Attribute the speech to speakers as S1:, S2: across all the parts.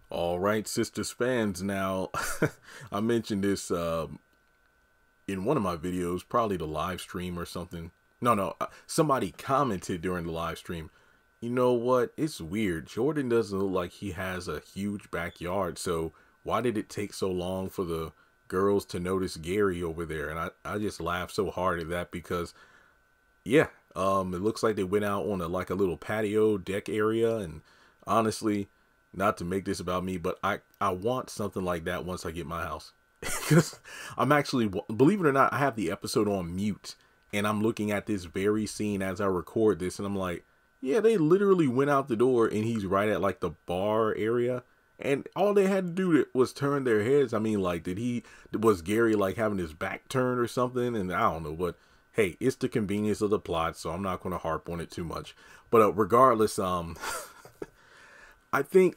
S1: All right, Sistas fans. Now, I mentioned this in one of my videos, probably the live stream or something. No, somebody commented during the live stream. You know what? It's weird. Jordan doesn't look like he has a huge backyard. So why did it take so long for the girls to notice Gary over there? And I just laughed so hard at that because, yeah, it looks like they went out on a little patio deck area, and honestly, not to make this about me, but I want something like that once I get my house. Because I'm actually, believe it or not, I have the episode on mute, and I'm looking at this very scene as I record this, and I'm like, yeah, they literally went out the door, and he's right at like the bar area, and all they had to do was turn their heads. I mean, like, was Gary like having his back turned or something? And I don't know, but hey, it's the convenience of the plot, so I'm not going to harp on it too much. But regardless, I think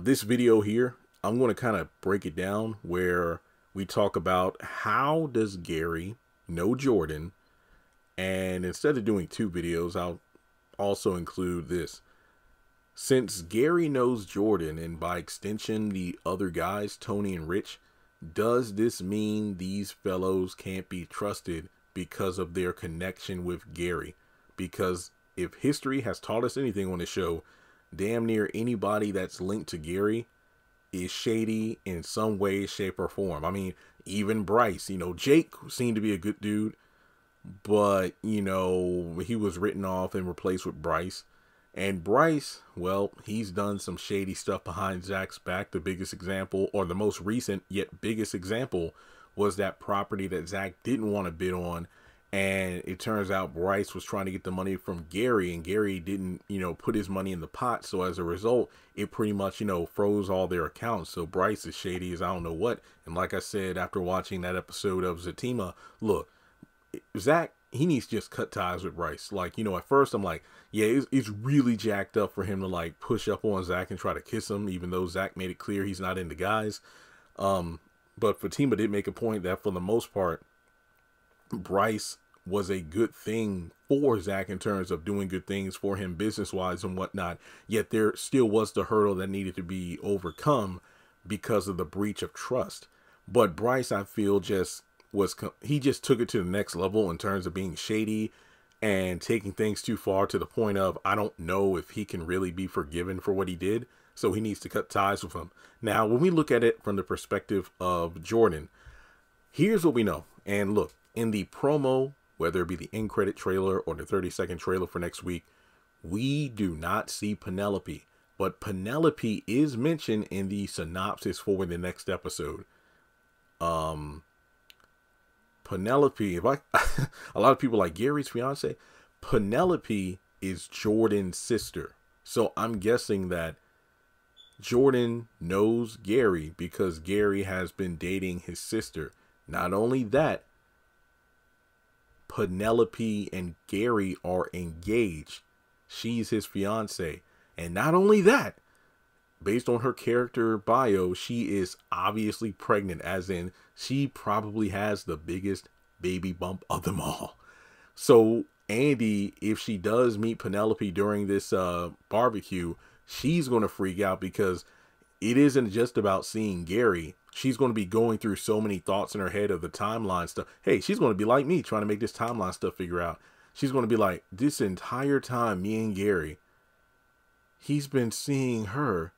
S1: this video here, I'm going to kind of break it down where we talk about how does Gary know Jordan, and instead of doing two videos, I'll also include this. Since Gary knows Jordan, and by extension the other guys, Tony and Rich, does this mean these fellows can't be trusted because of their connection with Gary? Because if history has taught us anything on the show, damn near anybody that's linked to Gary is shady in some way, shape, or form. I mean, even Bryce, Jake seemed to be a good dude, but, he was written off and replaced with Bryce. And Bryce, well, he's done some shady stuff behind Zach's back. The biggest example, or the most recent yet biggest example, was that property that Zach didn't want to bid on. And it turns out Bryce was trying to get the money from Gary, and Gary didn't, put his money in the pot. So as a result, it pretty much, froze all their accounts. So Bryce is shady as I don't know what. And like I said, after watching that episode of Zatima, look, Zach, he needs to just cut ties with Bryce. Like, at first I'm like, yeah, it's really jacked up for him to like push up on Zach and try to kiss him, even though Zach made it clear he's not into guys. But Fatima did make a point that for the most part, Bryce was a good thing for Zach in terms of doing good things for him business-wise and whatnot. Yet there still was the hurdle that needed to be overcome because of the breach of trust. But Bryce, I feel, he just took it to the next level in terms of being shady and taking things too far to the point of, I don't know if he can really be forgiven for what he did. So he needs to cut ties with him. Now, when we look at it from the perspective of Jordan, here's what we know. And look, in the promo, whether it be the end credit trailer or the 30-second trailer for next week, we do not see Penelope. But Penelope is mentioned in the synopsis for the next episode. Penelope, a lot of people like Gary's fiance. Penelope is Jordan's sister. So I'm guessing that Jordan knows Gary because Gary has been dating his sister. Not only that, Penelope and Gary are engaged. She's his fiance. And not only that, based on her character bio, she is obviously pregnant, as in she probably has the biggest baby bump of them all. So Andy, if she does meet Penelope during this barbecue, she's going to freak out because it isn't just about seeing Gary. She's going to be going through so many thoughts in her head of the timeline stuff. Hey, she's going to be like me trying to make this timeline stuff figure out. She's going to be like, this entire time, me and Gary, he's been seeing her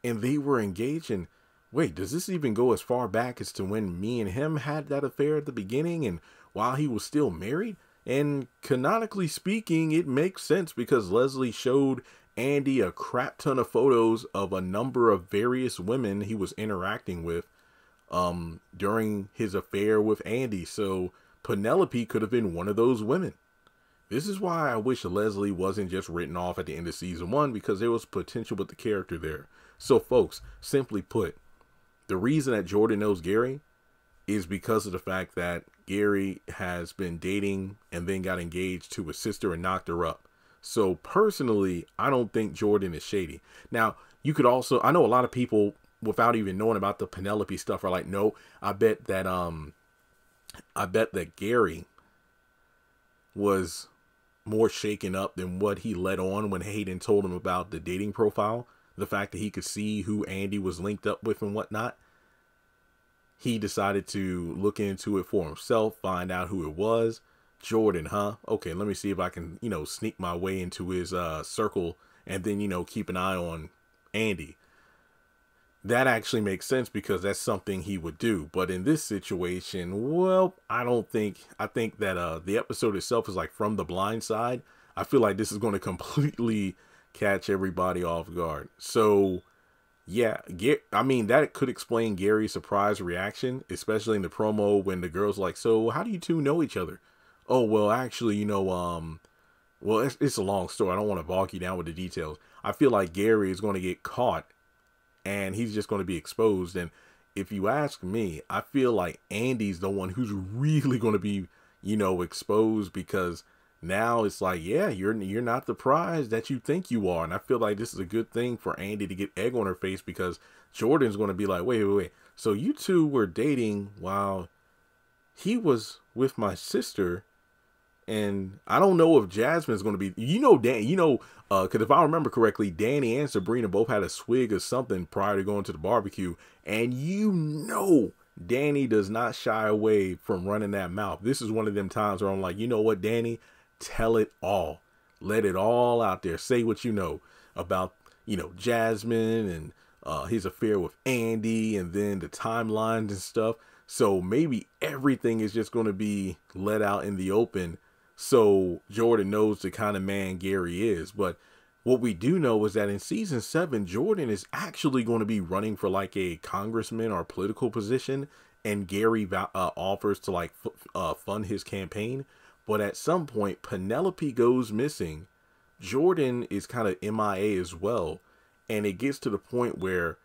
S1: and they were engaged. And wait, does this even go as far back as to when me and him had that affair at the beginning and while he was still married? And canonically speaking, it makes sense because Leslie showed Andy a crap ton of photos of a number of various women he was interacting with during his affair with Andy. So Penelope could have been one of those women. This is why I wish Leslie wasn't just written off at the end of season 1, because there was potential with the character there. So folks, simply put, the reason that Jordan knows Gary is because of the fact that Gary has been dating and then got engaged to his sister and knocked her up. So personally, I don't think Jordan is shady. Now, you could also, I know a lot of people without even knowing about the Penelope stuff are like, no, I bet that Gary was more shaken up than what he let on when Hayden told him about the dating profile. the fact that he could see who Andy was linked up with and whatnot, he decided to look into it for himself, find out who it was. Jordan, huh? Okay, let me see if I can, sneak my way into his circle and then, keep an eye on Andy. That actually makes sense because that's something he would do. But in this situation, well, I think that the episode itself is like from the blind side. I feel like this is going to completely catch everybody off guard. So yeah, that could explain Gary's surprise reaction, especially in the promo when the girl's like, so how do you two know each other? Oh, well, actually, well, it's a long story. I don't want to bog you down with the details. I feel like Gary is going to get caught and he's just going to be exposed. And if you ask me, I feel like Andy's the one who's really going to be, exposed, because now it's like, yeah, you're not the prize that you think you are. And I feel like this is a good thing for Andy to get egg on her face, because Jordan's going to be like, wait. So you two were dating while he was with my sister. And I don't know if Jasmine's going to be, because if I remember correctly, Danny and Sabrina both had a swig of something prior to going to the barbecue. And Danny does not shy away from running that mouth. This is one of them times where I'm like, you know what, Danny? Tell it all. Let it all out there. Say what you know about, Jasmine and his affair with Andy, and then the timelines and stuff. So maybe everything is just going to be let out in the open, so Jordan knows the kind of man Gary is. But what we do know is that in season 7, Jordan is actually going to be running for like a congressman or political position, and Gary offers to like fund his campaign. But at some point, Penelope goes missing. Jordan is kind of MIA as well. And it gets to the point where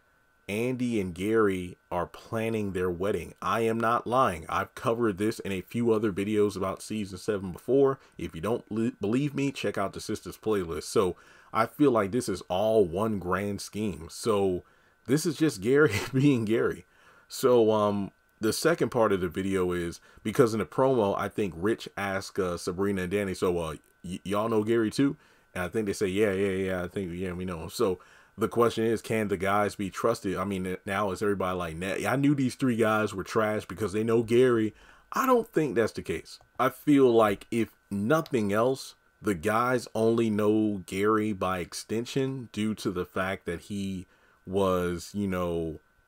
S1: Andy and Gary are planning their wedding. I am not lying. I've covered this in a few other videos about season 7 before. If you don't believe me, check out the Sistas playlist. So I feel like this is all one grand scheme. So this is just Gary being Gary. So the second part of the video is, because in the promo, I think Rich asked Sabrina and Danny, so y'all know Gary too? And I think they say, yeah, I think, yeah, we know him. So the question is, can the guys be trusted? I mean, now is everybody like, nah, I knew these 3 guys were trash because they know Gary. I don't think that's the case. I feel like if nothing else, the guys only know Gary by extension due to the fact that he was,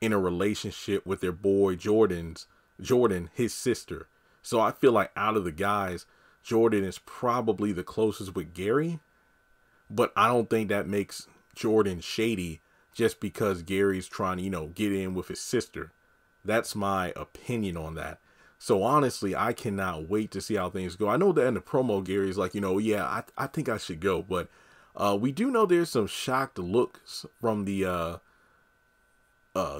S1: in a relationship with their boy Jordan, his sister. So I feel like out of the guys, Jordan is probably the closest with Gary, but I don't think that makes Jordan shady just because Gary's trying to, get in with his sister. That's my opinion on that. So honestly, I cannot wait to see how things go. I know that in the promo, Gary's like, yeah, I think I should go. But we do know there's some shocked looks from the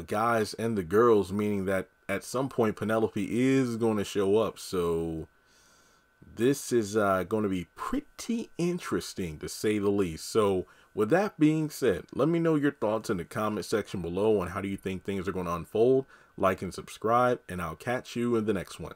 S1: guys and the girls, meaning that at some point Penelope is going to show up. So this is going to be pretty interesting, to say the least. So with that being said, let me know your thoughts in the comment section below on how do you think things are going to unfold. Like and subscribe, and I'll catch you in the next one.